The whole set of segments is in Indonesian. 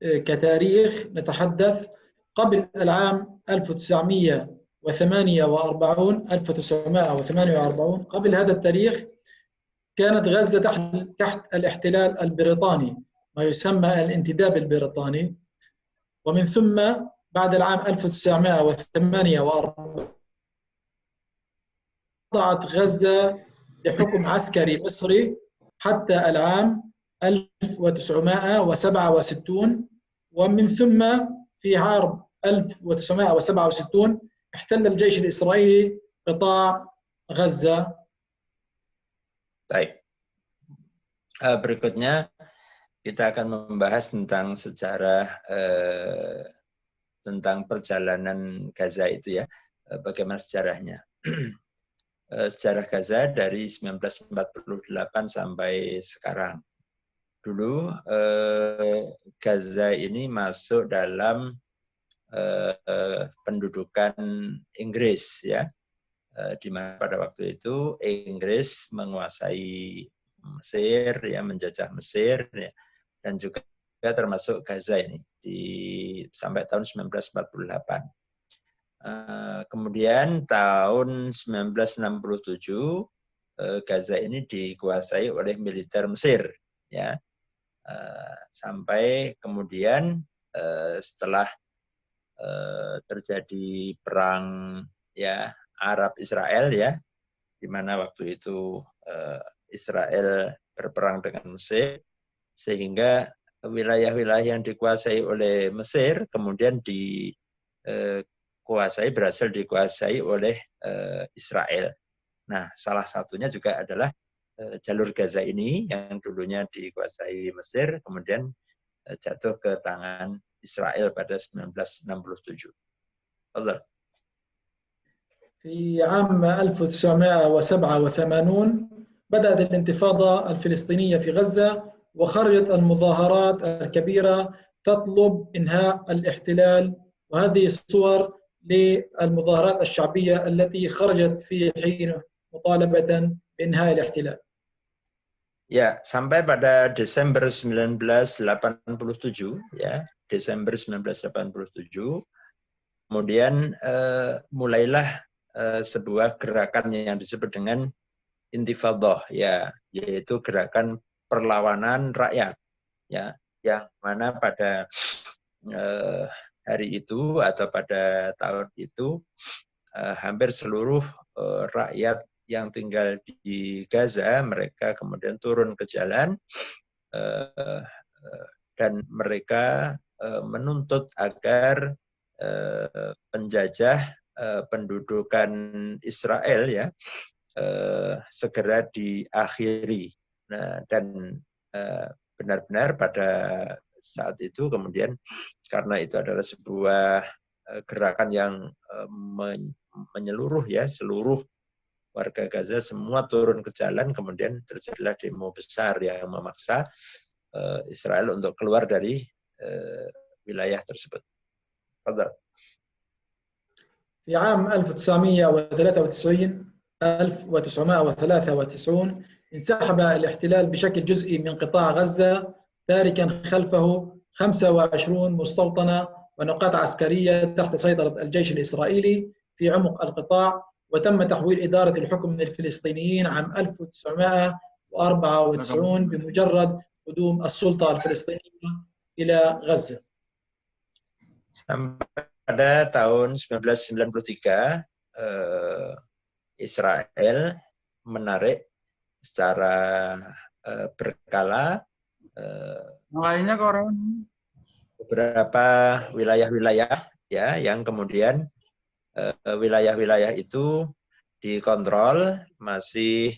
كتاريخ نتحدث قبل العام 1948 قبل هذا التاريخ كانت غزة تحت الاحتلال البريطاني، ما يسمى الانتداب البريطاني. ومن ثم بعد العام 1948 خضعت غزة لحكم عسكري مصري حتى العام 1967، ومن ثم في حرب 1967 احتل الجيش الإسرائيلي قطاع غزة. Baik. Berikutnya kita akan membahas tentang sejarah tentang perjalanan Gaza itu ya, bagaimana sejarahnya. Sejarah Gaza dari 1948 sampai sekarang. Dulu Gaza ini masuk dalam pendudukan Inggris ya, di mana pada waktu itu Inggris menguasai Mesir ya, menjajah Mesir ya, dan juga termasuk Gaza ini sampai tahun 1948. Kemudian tahun 1967 Gaza ini dikuasai oleh militer Mesir ya, sampai kemudian setelah terjadi perang ya Arab Israel ya, di mana waktu itu Israel berperang dengan Mesir, sehingga wilayah-wilayah yang dikuasai oleh Mesir kemudian berhasil dikuasai oleh Israel. Nah, salah satunya juga adalah jalur Gaza ini yang dulunya dikuasai Mesir, kemudian jatuh ke tangan Israel pada 1967. Allah. في عام 1987 بدأت الانتفاضة الفلسطينية في غزة، وخرجت المظاهرات الكبيرة تطلب إنهاء الاحتلال، وهذه صور للمظاهرات الشعبية التي خرجت في حين مطالبة بإنهاء الاحتلال. Ya, sampai pada Desember 1987 ya, Desember 1987 kemudian mulailah sebuah gerakan yang disebut dengan Intifadah ya, yaitu gerakan perlawanan rakyat ya, yang mana pada hari itu atau pada tahun itu hampir seluruh rakyat yang tinggal di Gaza mereka kemudian turun ke jalan dan mereka menuntut agar penjajah pendudukan Israel ya segera diakhiri. Nah, dan benar-benar pada saat itu kemudian karena itu adalah sebuah gerakan yang menyeluruh ya, seluruh warga Gaza semua turun ke jalan, kemudian terjadilah demo besar yang memaksa Israel untuk keluar dari wilayah tersebut. Fadhal. في عام 1993 انسحب الاحتلال بشكل جزئي من قطاع غزة، تاركا خلفه 25 مستوطنة ونقاط عسكرية تحت سيطرة الجيش الإسرائيلي في عمق القطاع، وتم تحويل إدارة الحكم من الفلسطينيين عام 1994 بمجرد قدوم السلطة الفلسطينية إلى غزة. Pada tahun 1993, Israel menarik secara berkala beberapa wilayah-wilayah ya, yang kemudian wilayah-wilayah itu dikontrol masih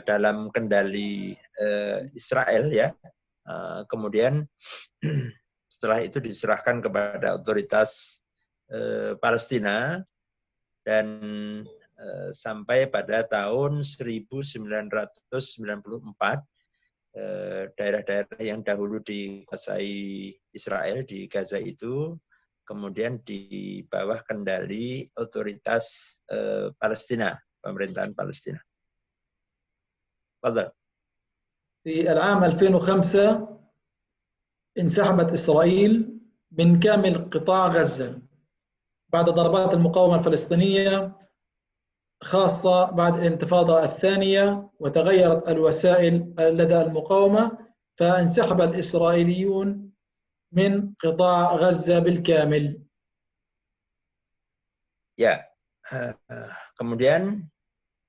dalam kendali Israel ya. Kemudian setelah itu diserahkan kepada otoritas Palestina dan sampai pada tahun 1994 daerah-daerah yang dahulu dikuasai Israel di Gaza itu kemudian di bawah kendali otoritas Palestina, pemerintahan Palestina. Fadhal. في العام 2005 انسحبت إسرائيل من كامل قطاع غزة بعد ضربات المقاومة الفلسطينية، خاصة بعد الانتفاضة الثانية، وتغيرت الوسائل لدى المقاومة، فانسحب الإسرائيليون من قطاع غزة بالكامل. Ya, kemudian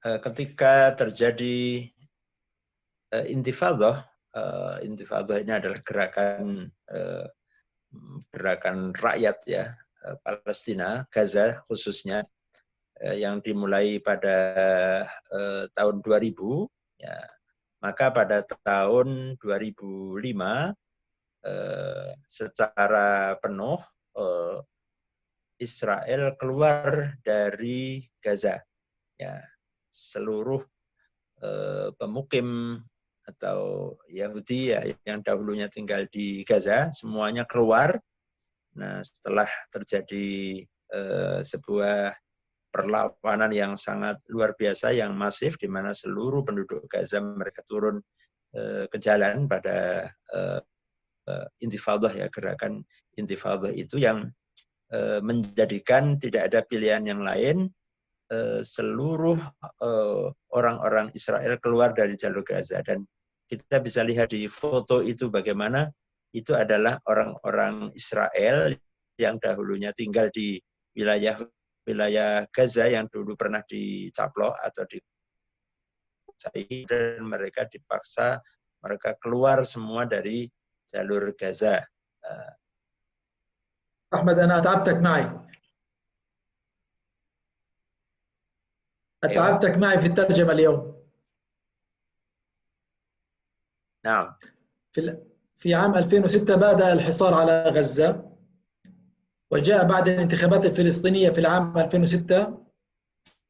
ketika terjadi intifadah, intifadah ini adalah gerakan rakyat ya Palestina, Gaza khususnya, yang dimulai pada tahun 2000, ya, maka pada tahun 2005 secara penuh Israel keluar dari Gaza. Ya, seluruh pemukim atau Yahudi ya, yang dahulunya tinggal di Gaza semuanya keluar. Nah, setelah terjadi sebuah perlawanan yang sangat luar biasa, yang masif, di mana seluruh penduduk Gaza mereka turun ke jalan pada intifadah ya, gerakan intifadah itu yang menjadikan tidak ada pilihan yang lain, seluruh orang-orang Israel keluar dari jalur Gaza. Dan kita bisa lihat di foto itu bagaimana itu adalah orang-orang Israel yang dahulunya tinggal di wilayah Gaza yang dulu pernah dicaplok atau dikuasai, dan mereka dipaksa mereka keluar semua dari jalur Gaza. أحمد أنا أتعبتك معي في الترجمة اليوم. نعم. في عام 2006 بدأ الحصار على غزة، وجاء بعد الانتخابات الفلسطينية في العام 2006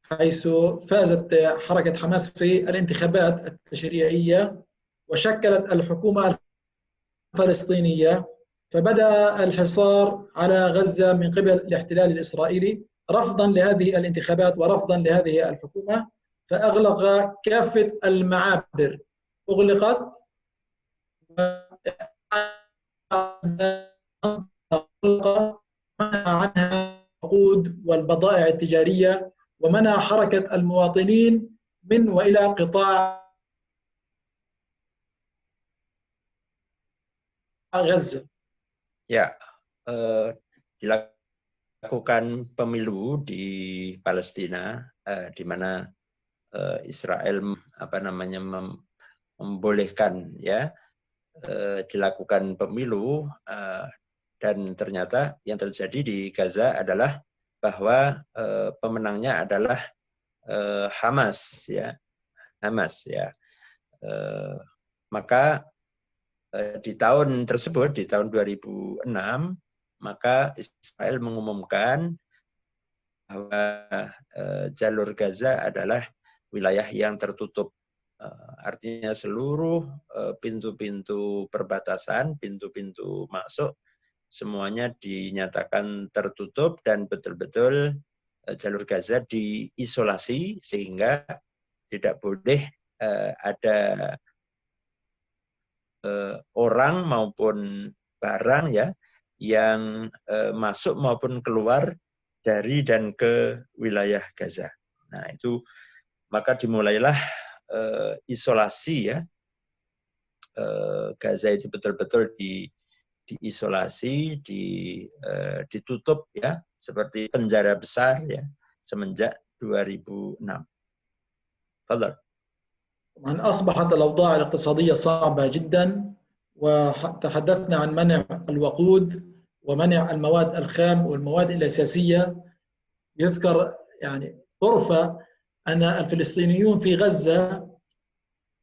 حيث فازت حركة حماس في الانتخابات التشريعية وشكلت الحكومة الفلسطينية، فبدأ الحصار على غزة من قبل الاحتلال الإسرائيلي رفضا لهذه الانتخابات ورفضا لهذه الحكومة، فأغلق كافة المعابر، أغلقت منع عنها الوقود والبضائع التجارية، ومنع حركة المواطنين من وإلى قطاع غزة. Ya, dilakukan pemilu di Palestina, di mana Israel membolehkan ya dilakukan pemilu, dan ternyata yang terjadi di Gaza adalah bahwa pemenangnya adalah Hamas ya, maka di tahun tersebut, di tahun 2006, maka Israel mengumumkan bahwa jalur Gaza adalah wilayah yang tertutup. Artinya seluruh pintu-pintu perbatasan, pintu-pintu masuk, semuanya dinyatakan tertutup dan betul-betul jalur Gaza diisolasi sehingga tidak boleh ada orang maupun barang ya yang masuk maupun keluar dari dan ke wilayah Gaza. Nah, itu maka dimulailah isolasi ya. Gaza itu betul-betul diisolasi, ditutup ya, seperti penjara besar ya, semenjak 2006. Fadhal. أصبحت الأوضاع الاقتصادية صعبة جدا، وتحدثنا عن منع الوقود ومنع المواد الخام والمواد الأساسية. يذكر يعني طرفة أن الفلسطينيون في غزة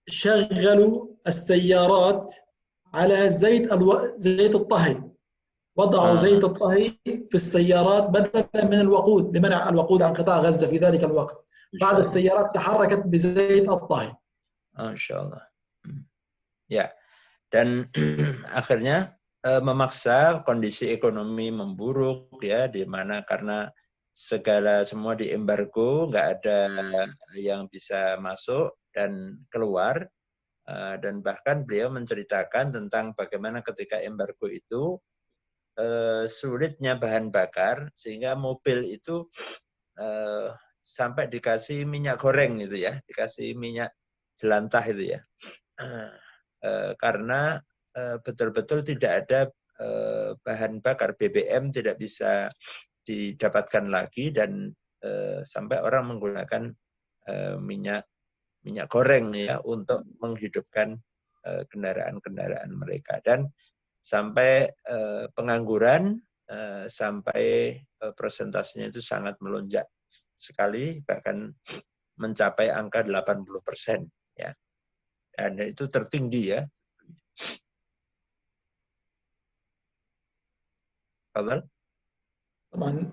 شغلوا السيارات على زيت الطهي، وضعوا زيت الطهي في السيارات بدلا من الوقود لمنع الوقود عن قطاع غزة في ذلك الوقت. بعض السيارات تحركت بزيت الطهي. Masya Allah. Ya, dan akhirnya memaksa kondisi ekonomi memburuk ya, di mana karena semua diembargo, nggak ada yang bisa masuk dan keluar, Dan bahkan beliau menceritakan tentang bagaimana ketika embargo itu sulitnya bahan bakar sehingga mobil itu sampai dikasih minyak goreng itu ya, dikasih minyak jelantah itu ya, karena betul-betul tidak ada bahan bakar BBM tidak bisa didapatkan lagi dan sampai orang menggunakan minyak goreng ya untuk menghidupkan kendaraan-kendaraan mereka dan sampai pengangguran sampai persentasenya itu sangat melonjak sekali bahkan mencapai angka 80% ya. Dan itu tertinggi ya. تفضل. طبعا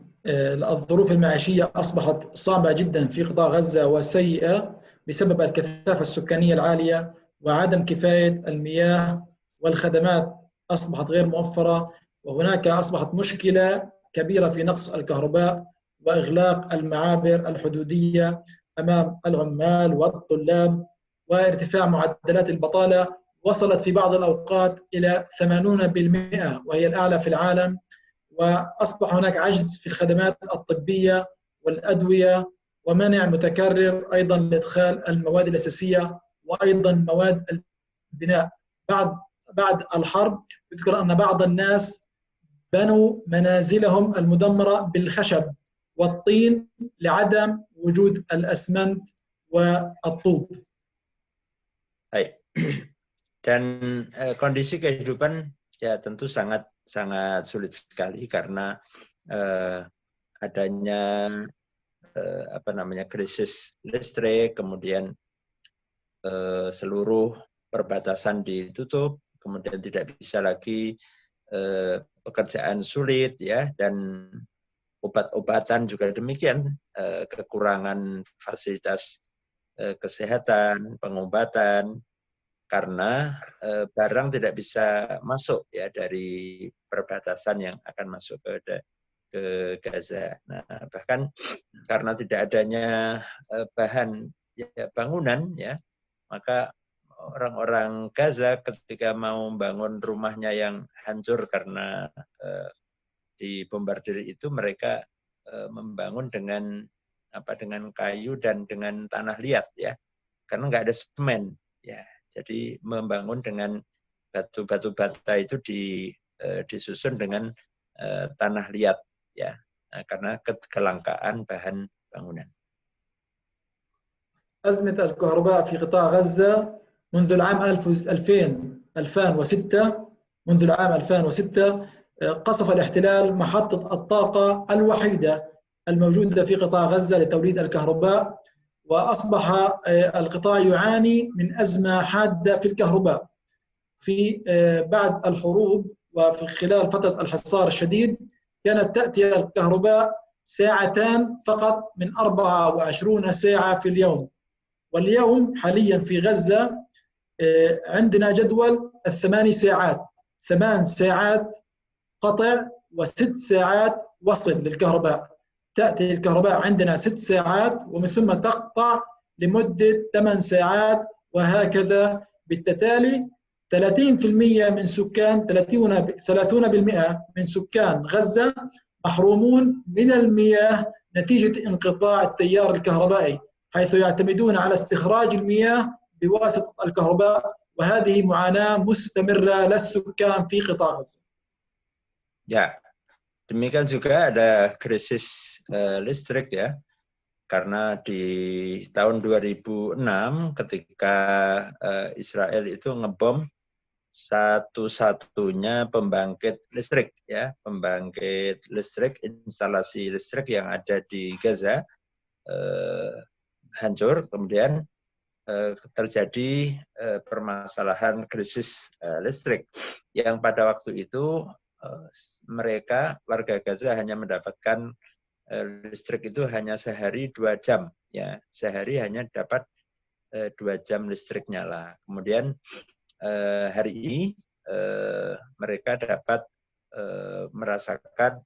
الظروف المعيشية أصبحت صعبة جدا في قطاع غزة وسيئة بسبب الكثافة السكانية العالية وعدم كفاية المياه والخدمات أصبحت غير موفرة، وهناك أصبحت مشكلة كبيرة في نقص الكهرباء وإغلاق المعابر الحدودية أمام العمال والطلاب، وارتفاع معدلات البطالة وصلت في بعض الأوقات إلى 80% وهي الأعلى في العالم، وأصبح هناك عجز في الخدمات الطبية والأدوية ومنع متكرر أيضا لإدخال المواد الأساسية وأيضا مواد البناء. بعد الحرب يذكر أن بعض الناس بنوا منازلهم المدمرة بالخشب والطين لعدم وجود الأسمنت والطوب. Dan kondisi kehidupan ya tentu sangat sulit sekali karena adanya krisis listrik, kemudian seluruh perbatasan ditutup, kemudian tidak bisa lagi pekerjaan sulit ya, dan obat-obatan juga demikian, kekurangan fasilitas kesehatan, pengobatan, karena barang tidak bisa masuk ya dari perbatasan yang akan masuk ke Gaza. Nah, bahkan karena tidak adanya bahan ya, bangunan ya, maka orang-orang Gaza ketika mau membangun rumahnya yang hancur karena dibombardir itu, mereka membangun dengan kayu dan dengan tanah liat ya, karena nggak ada semen ya. Jadi membangun dengan batu-batu bata itu disusun dengan tanah liat ya, karena kelangkaan bahan bangunan. أزمة الكهرباء في قطاع غزة منذ العام 2006 منذ العام 2006 قصف الاحتلال محطة الطاقة الوحيدة الموجودة في قطاع غزة لتوليد الكهرباء، وأصبح القطاع يعاني من أزمة حادة في الكهرباء. في بعد الحروب وفي خلال فترة الحصار الشديد كانت تأتي الكهرباء ساعتان فقط من 24 ساعة في اليوم، واليوم حاليا في غزة عندنا جدول 8 ساعات، 8 ساعات قطع و6 ساعات وصل للكهرباء. تأتي الكهرباء عندنا 6 ساعات ومن ثم تقطع لمدة 8 ساعات وهكذا بالتتالي. 30% من سكان 30% من سكان غزة محرومون من المياه نتيجة انقطاع التيار الكهربائي، حيث يعتمدون على استخراج المياه بواسطة الكهرباء، وهذه معاناة مستمرة للسكان في قطاع غزة. Ya, demikian juga ada krisis listrik ya, karena di tahun 2006 ketika Israel itu ngebom satu-satunya pembangkit listrik ya, instalasi listrik yang ada di Gaza hancur, kemudian terjadi permasalahan krisis listrik yang pada waktu itu mereka warga Gaza hanya mendapatkan listrik itu hanya sehari 2 jam ya, sehari hanya dapat 2 jam listrik nyala. Kemudian hari ini mereka dapat merasakan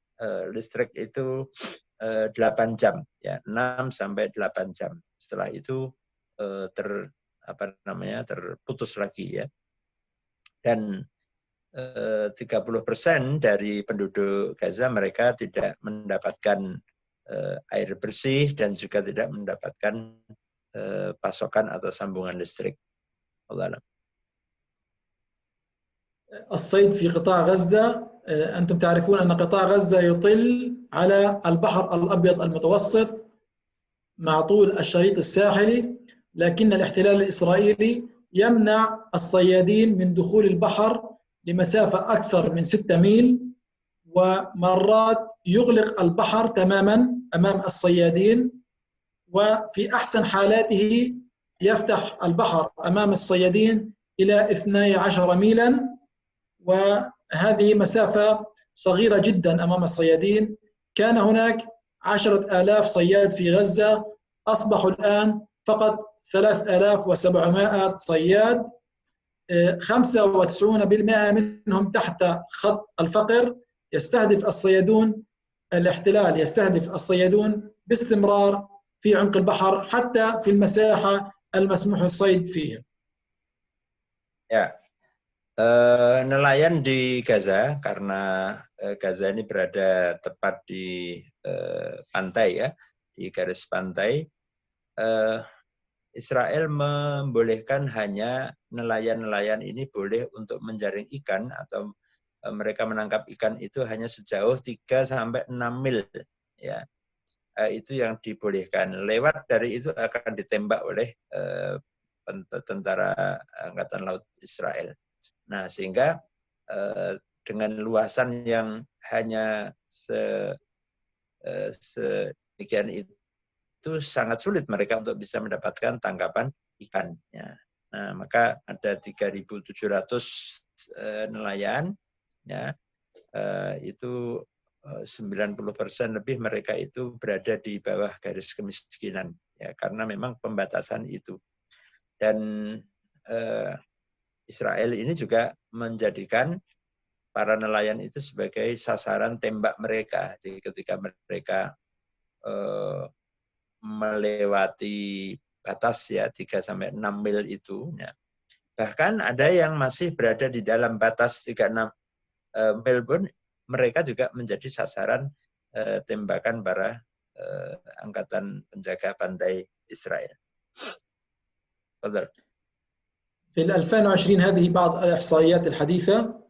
listrik itu 8 jam ya, 6 sampai 8 jam. Setelah itu terputus lagi ya. Dan 30% dari penduduk Gaza mereka tidak mendapatkan air bersih dan juga tidak mendapatkan pasokan atau sambungan listrik. Allah alam. الصيد في قطاع غزة، أنتم تعرفون أن قطاع غزة يطل على البحر الأبيض المتوسط مع طول الشريط الساحلي، لكن الاحتلال الإسرائيلي يمنع الصيادين من دخول البحر لمسافة أكثر من 6 ميل، ومرات يغلق البحر تماما أمام الصيادين، وفي أحسن حالاته يفتح البحر أمام الصيادين إلى 12 ميلا، وهذه مسافة صغيرة جدا أمام الصيادين. كان هناك 10,000 صياد في غزة، أصبحوا الآن فقط 3,700 صياد. 95% منهم تحت خط الفقر. يستهدف الصيادون، الاحتلال يستهدف الصيادون باستمرار في عمق البحر حتى في المساحة المسموح الصيد فيها. Ya, nelayan di Gaza, karena Gaza ini berada tepat di pantai ya, di garis pantai. Israel membolehkan hanya nelayan-nelayan ini boleh untuk menjaring ikan atau mereka menangkap ikan itu hanya sejauh 3-6 mil ya. Itu yang dibolehkan. Lewat dari itu akan ditembak oleh tentara Angkatan Laut Israel. Nah, sehingga dengan luasan yang hanya sedemikian itu sangat sulit mereka untuk bisa mendapatkan tangkapan ikannya. Nah, maka ada 3.700 nelayan, ya, itu 90% lebih mereka itu berada di bawah garis kemiskinan, ya, karena memang pembatasan itu. Dan Israel ini juga menjadikan para nelayan itu sebagai sasaran tembak mereka. Jadi ketika mereka melewati batas ya 3-6 mil itu, ya. Bahkan ada yang masih berada di dalam batas 36 mil pun mereka juga menjadi sasaran tembakan para angkatan penjaga pantai Israel. Betul. في 2020 هذه بعض الإحصائيات الحديثة.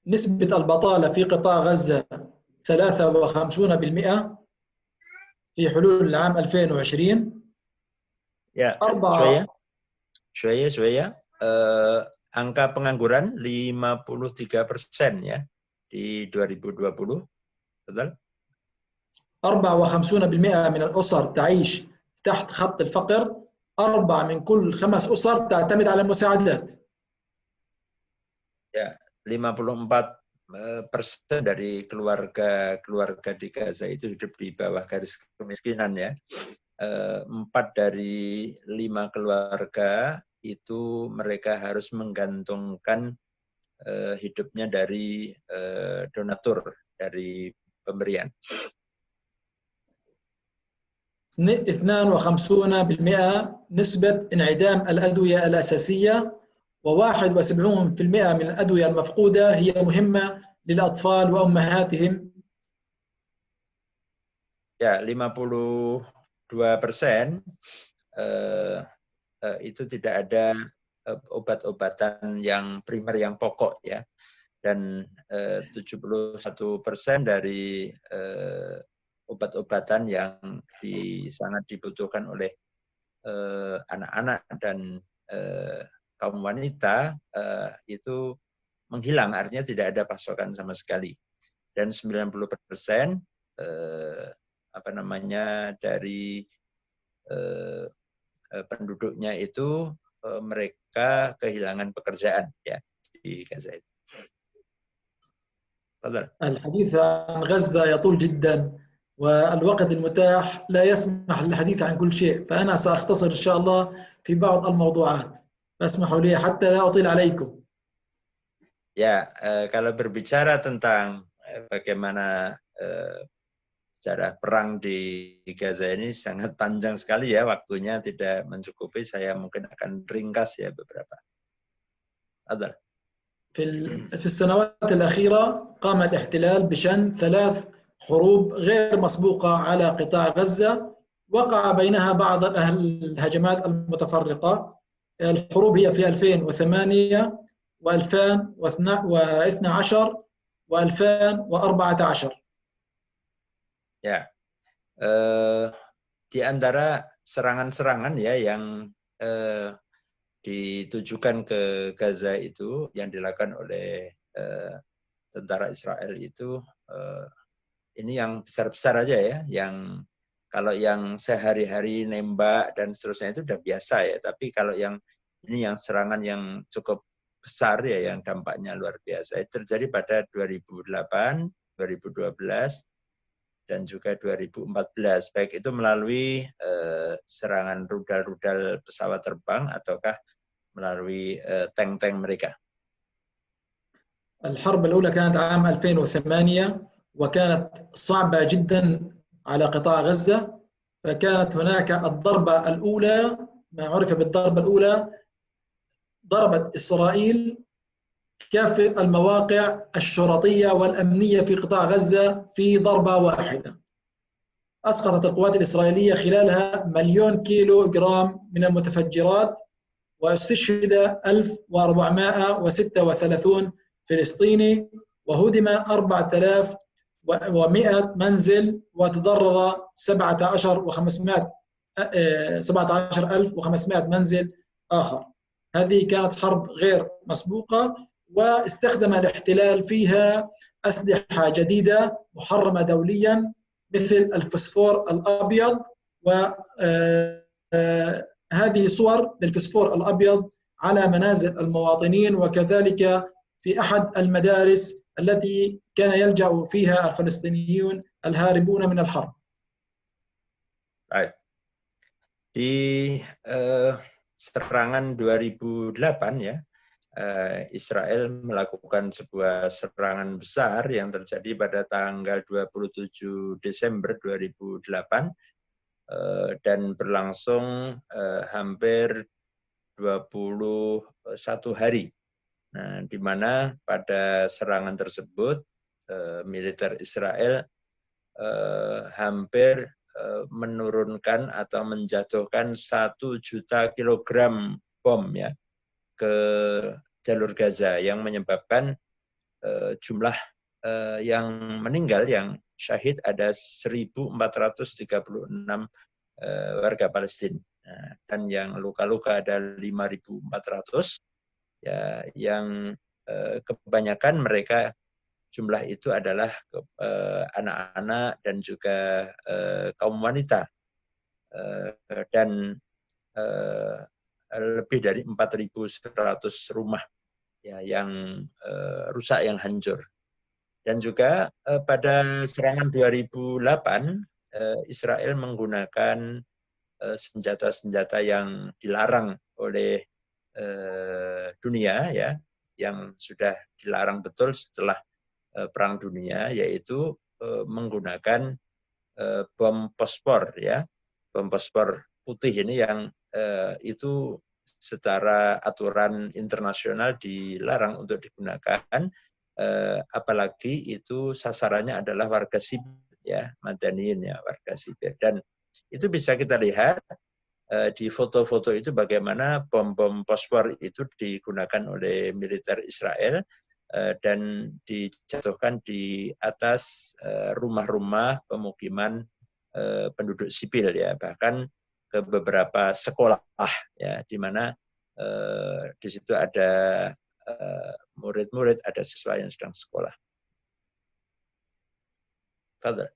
نسبة البطالة في قطاع غزة 53% في حلول العام 2020. Ya, Syuaya. Angka pengangguran 53% ya di 2020. Betul? 54% من الأسر تعيش تحت خط الفقر. 4 من كل 5 أسر تعتمد على المساعدات. Ya, 54% dari keluarga di Gaza itu hidup di bawah garis kemiskinan ya. 4 dari 5 keluarga itu mereka harus menggantungkan hidupnya dari donatur, dari pemberian. 52% نسبة انعدام الأدوية الأساسية، و71% من الأدوية المفقودة هي مهمة للأطفال وأمهاتهم. Ya, 52% itu tidak ada obat-obatan yang primer yang pokok ya, dan 71% dari obat-obatan yang sangat dibutuhkan oleh anak-anak dan kaum wanita itu menghilang, artinya tidak ada pasokan sama sekali. Dan 90% dari penduduknya itu mereka kehilangan pekerjaan ya di Gaza itu. الحديث عن غزة يطول جدا، والوقت المتاح لا يسمح للحديث عن كل شيء، فأنا سأختصر إن شاء الله في بعض الموضوعات، فاسمحوا لي حتى لا أطيل عليكم. Ya, kalau berbicara tentang bagaimana sejarah perang di Gaza ini sangat panjang sekali ya, waktunya tidak mencukupi. Saya mungkin akan ringkas ya beberapa. Ada. في السنوات الأخيرة قام الاحتلال بشن 3 حروب غير مسبوقة على قطاع غزة، وقع بينها بعض الهجمات المتفرقة. الحروب هي في 2008 و2012 و2014. Ya, di antara serangan-serangan ya yang ditujukan ke Gaza itu yang dilakukan oleh tentara Israel itu ini yang besar-besar aja ya, yang kalau yang sehari-hari nembak dan seterusnya itu udah biasa ya, tapi kalau yang ini yang serangan yang cukup besar ya, yang dampaknya luar biasa itu terjadi pada 2008, 2012 dan juga 2014, baik itu melalui serangan rudal-rudal pesawat terbang ataukah melalui tank-tank mereka. الحرب الأولى كانت عام 2008 وكانت صعبة جدا على قطاع غزة، فكانت هناك الضربة الأولى، ما عرف بالضربة الأولى، ضربت إسرائيل كافة المواقع الشرطية والأمنية في قطاع غزة في ضربة واحدة. أسقطت القوات الإسرائيلية خلالها 1,000,000 كيلو جرام من المتفجرات، واستشهد 1436 فلسطيني، وهدم 4100 منزل، وتضرر 17,500 منزل آخر. هذه كانت حرب غير مسبوقة، واستخدم الاحتلال فيها أسلحة جديدة محرمة دوليا مثل الفسفور الأبيض، وهذه صور للفسفور الأبيض على منازل المواطنين، وكذلك في أحد المدارس التي كان يلجأ فيها الفلسطينيون الهاربون من الحرب. Di serangan 2008 ya, Israel melakukan sebuah serangan besar yang terjadi pada tanggal 27 Desember 2008 dan berlangsung hampir 21 hari. Nah, di mana pada serangan tersebut militer Israel hampir menurunkan atau menjatuhkan 1 juta kilogram bom ya ke jalur Gaza yang menyebabkan jumlah yang meninggal, yang syahid ada 1.436 warga Palestina, dan yang luka-luka ada 5.400 ya, yang kebanyakan mereka jumlah itu adalah anak-anak dan juga kaum wanita, dan lebih dari 4.100 rumah ya yang rusak, yang hancur. Dan juga pada serangan 2008 Israel menggunakan senjata-senjata yang dilarang oleh dunia ya, yang sudah dilarang betul setelah Perang Dunia, yaitu menggunakan bom fosfor ya, bom fosfor putih ini yang itu secara aturan internasional dilarang untuk digunakan, apalagi itu sasarannya adalah warga sipil ya, madaniin ya, warga sipil. Dan itu bisa kita lihat di foto-foto itu bagaimana bom-bom fosfor itu digunakan oleh militer Israel dan dijatuhkan di atas rumah-rumah pemukiman penduduk sipil ya, bahkan ke beberapa sekolah ya, di mana di situ ada murid-murid, ada siswa yang sedang sekolah. Fadhal.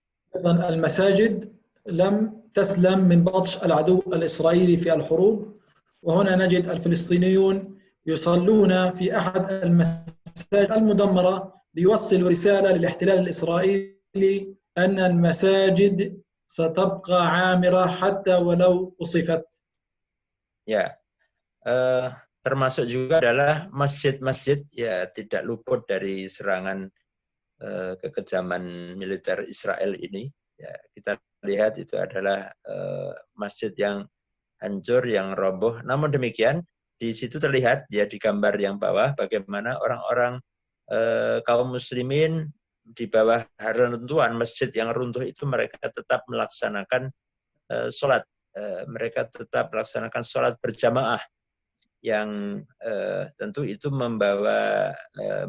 المساجد لم تسلم من بطش العدو الإسرائيلي في الحروب، وهنا نجد الفلسطينيون يصلون في أحد المساجد المدمرة ليوصلوا رسالة للاحتلال الإسرائيلي أن المساجد ستبقى عامرة حتى ولو أصفت. Ya, termasuk juga adalah masjid-masjid ya tidak luput dari serangan kekejaman militer Israel ini. Ya, kita lihat itu adalah masjid yang hancur, yang roboh. Namun demikian, di situ terlihat ya di gambar yang bawah bagaimana orang-orang kaum muslimin di bawah reruntuhan masjid yang runtuh itu mereka tetap melaksanakan sholat. Mereka tetap melaksanakan sholat berjamaah yang tentu itu membawa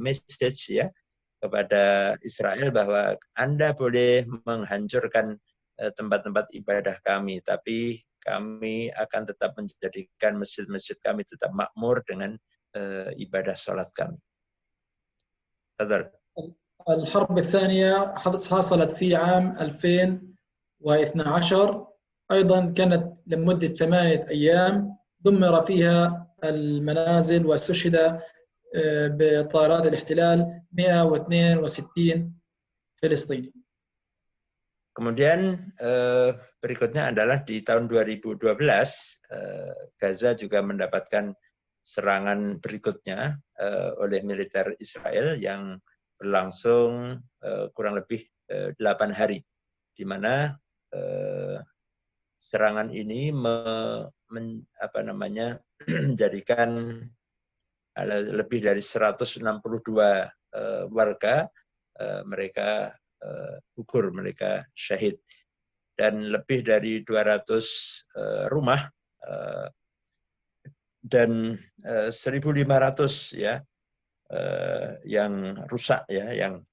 message ya kepada Israel bahwa Anda boleh menghancurkan tempat-tempat ibadah kami, tapi kami akan tetap menjadikan masjid-masjid kami tetap makmur dengan ibadah sholat kami. Tafadhal. الحرب الثانية حصلت في عام 2012 أيضا كانت لمدة 8 أيام دمر فيها المنازل واستشهد بطائرات الاحتلال 162 فلسطيني. Kemudian berikutnya adalah di tahun 2012 Gaza juga mendapatkan serangan berikutnya oleh militer Israel yang berlangsung kurang lebih 8 hari, di mana serangan ini menjadikan lebih dari 162 warga mereka gugur, mereka syahid, dan lebih dari 200 rumah dan 1.500 ya yang rusak ya, yang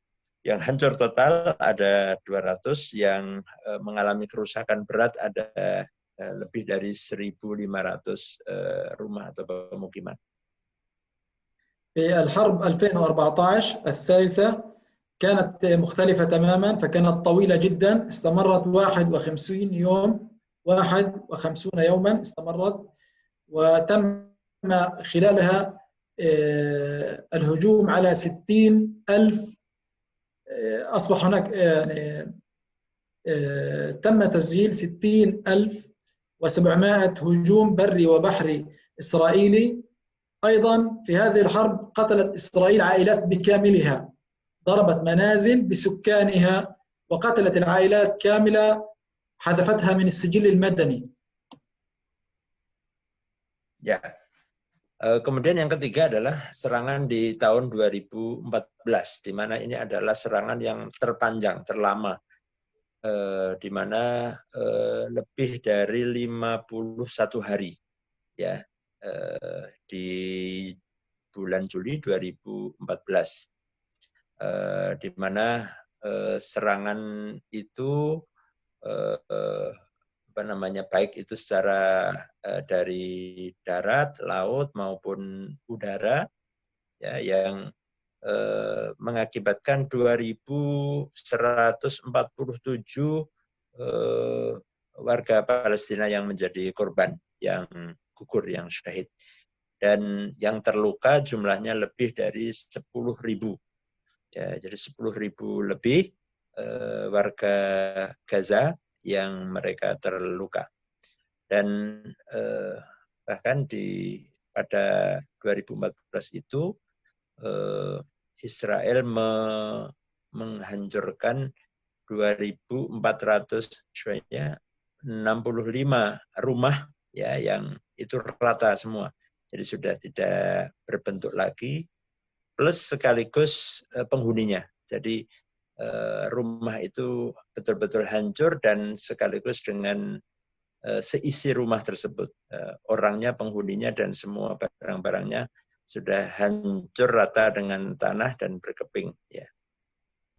hancur total ada 200, yang mengalami kerusakan berat ada lebih dari 1.500 rumah atau pemukiman. في الحرب 2014 الثالثة كانت مختلفة تماما، فكانت طويلة جدا، استمرت 51 يوم، 51 يوما استمرت، وتم خلالها الهجوم على 60,000. أصبح هناك يعني تم تسجيل 60,700 هجوم بري وبحري إسرائيلي. أيضا في هذه الحرب قتلت إسرائيل عائلات بكاملها، ضربت منازل بسكانها وقتلت العائلات كاملة، حذفتها من السجل المدني. Ya. Kemudian yang ketiga adalah serangan di tahun 2014, di mana ini adalah serangan yang terpanjang, terlama, di mana lebih dari 51 hari, ya, di bulan Juli 2014, di mana serangan itu baik itu secara dari darat, laut maupun udara, ya, yang mengakibatkan 2.147 warga Palestina yang menjadi korban, yang gugur, yang syahid, dan yang terluka jumlahnya lebih dari 10.000. Ya, jadi 10.000 lebih warga Gaza yang mereka terluka. Dan bahkan pada 2014 itu Israel menghancurkan 2.465 rumah, ya, yang itu rata semua. Jadi sudah tidak berbentuk lagi, plus sekaligus penghuninya. Jadi rumah itu betul-betul hancur dan sekaligus dengan seisi rumah tersebut, orangnya, penghuninya, dan semua barang-barangnya sudah hancur rata dengan tanah dan berkeping. Ya.